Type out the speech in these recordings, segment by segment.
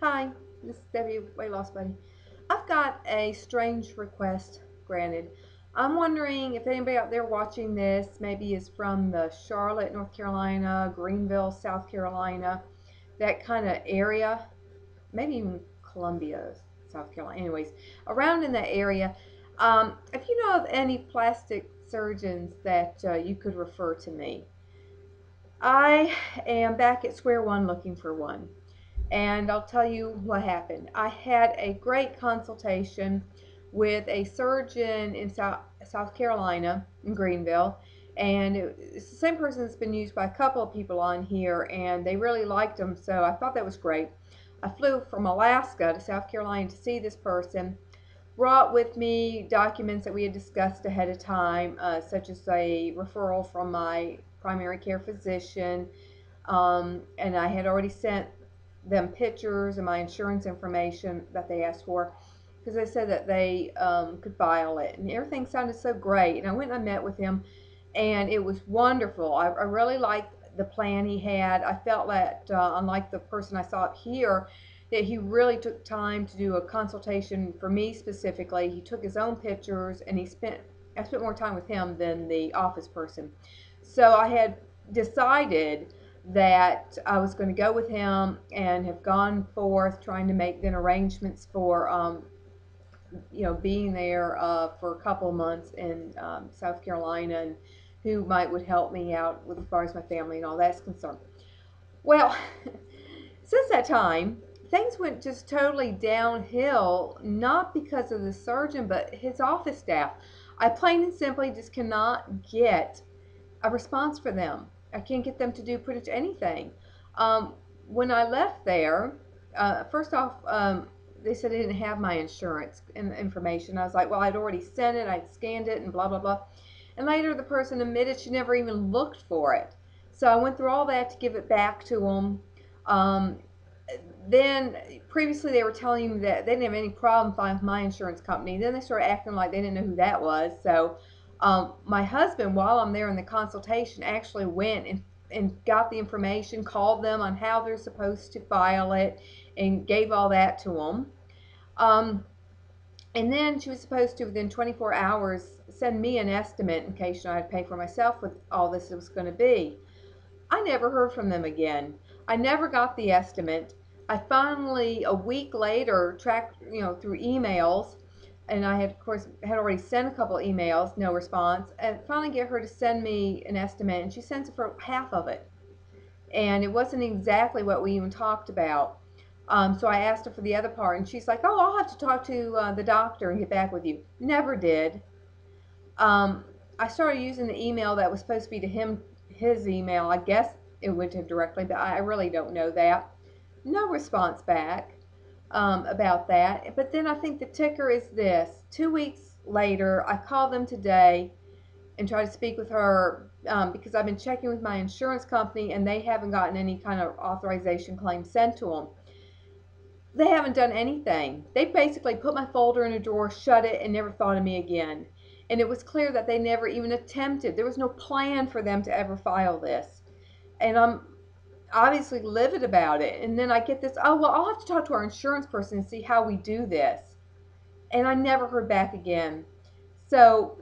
Hi, this is Debbie, Weight Loss Buddy. I've got a strange request granted. I'm wondering if anybody out there watching this maybe is from the Charlotte, North Carolina, Greenville, South Carolina, that kind of area, maybe even Columbia, South Carolina. Anyways, around in that area, if you know of any plastic surgeons that you could refer to me, I am back at square one looking for one. And I'll tell you what happened. I had a great consultation with a surgeon in South Carolina, in Greenville, and it's the same person that's been used by a couple of people on here, and they really liked him, so I thought that was great. I flew from Alaska to South Carolina to see this person, brought with me documents that we had discussed ahead of time, such as a referral from my primary care physician, and I had already sent them pictures and my insurance information that they asked for, because they said that they could file it, and everything sounded so great. And I went and I met with him, and it was wonderful. I really liked the plan he had. I felt that unlike the person I saw up here, that he really took time to do a consultation for me specifically. He took his own pictures, and I spent more time with him than the office person. So I had decided that I was going to go with him, and have gone forth trying to make then arrangements for being there for a couple of months in South Carolina, and who would help me out with as far as my family and all that's concerned. Well, since that time, things went just totally downhill, not because of the surgeon, but his office staff. I plain and simply just cannot get a response for them. I can't get them to do pretty much anything. When I left there, first off, they said they didn't have my insurance information. I was like, well, I'd already sent it, I'd scanned it, and blah, blah, blah. And later the person admitted she never even looked for it. So I went through all that to give it back to them. Then previously they were telling me that they didn't have any problem finding with my insurance company. Then they started acting like they didn't know who that was. So my husband, while I'm there in the consultation, actually went and got the information, called them on how they're supposed to file it, and gave all that to them. And then she was supposed to, within 24 hours, send me an estimate in case I had to pay for myself with all this was going to be. I never heard from them again. I never got the estimate. I finally, a week later, tracked, through emails, and I had, of course, already sent a couple of emails, no response, and finally get her to send me an estimate, and she sends it for half of it. And it wasn't exactly what we even talked about. So I asked her for the other part, and she's like, oh, I'll have to talk to the doctor and get back with you. Never did. I started using the email that was supposed to be to him, his email. I guess it went to him directly, but I really don't know that. No response back about that. But then I think the ticker is this. 2 weeks later, I called them today and tried to speak with her because I've been checking with my insurance company, and they haven't gotten any kind of authorization claim sent to them. They haven't done anything. They basically put my folder in a drawer, shut it, and never thought of me again. And it was clear that they never even attempted. There was no plan for them to ever file this. And I'm obviously livid about it. And then I get this, oh, well, I'll have to talk to our insurance person and see how we do this. And I never heard back again. So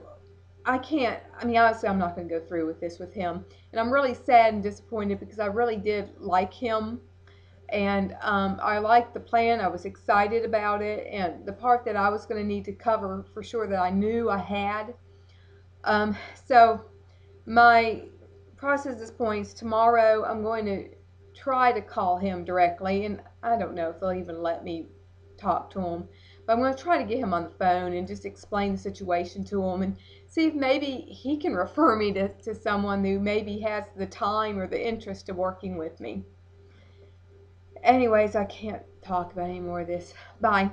I can't, obviously I'm not going to go through with this with him. And I'm really sad and disappointed because I really did like him. And I liked the plan. I was excited about it. And the part that I was going to need to cover for sure that I knew I had. So my process at this point is tomorrow I'm going to try to call him directly. And I don't know if they'll even let me talk to him. But I'm going to try to get him on the phone and just explain the situation to him and see if maybe he can refer me to someone who maybe has the time or the interest of working with me. Anyways, I can't talk about any more of this. Bye.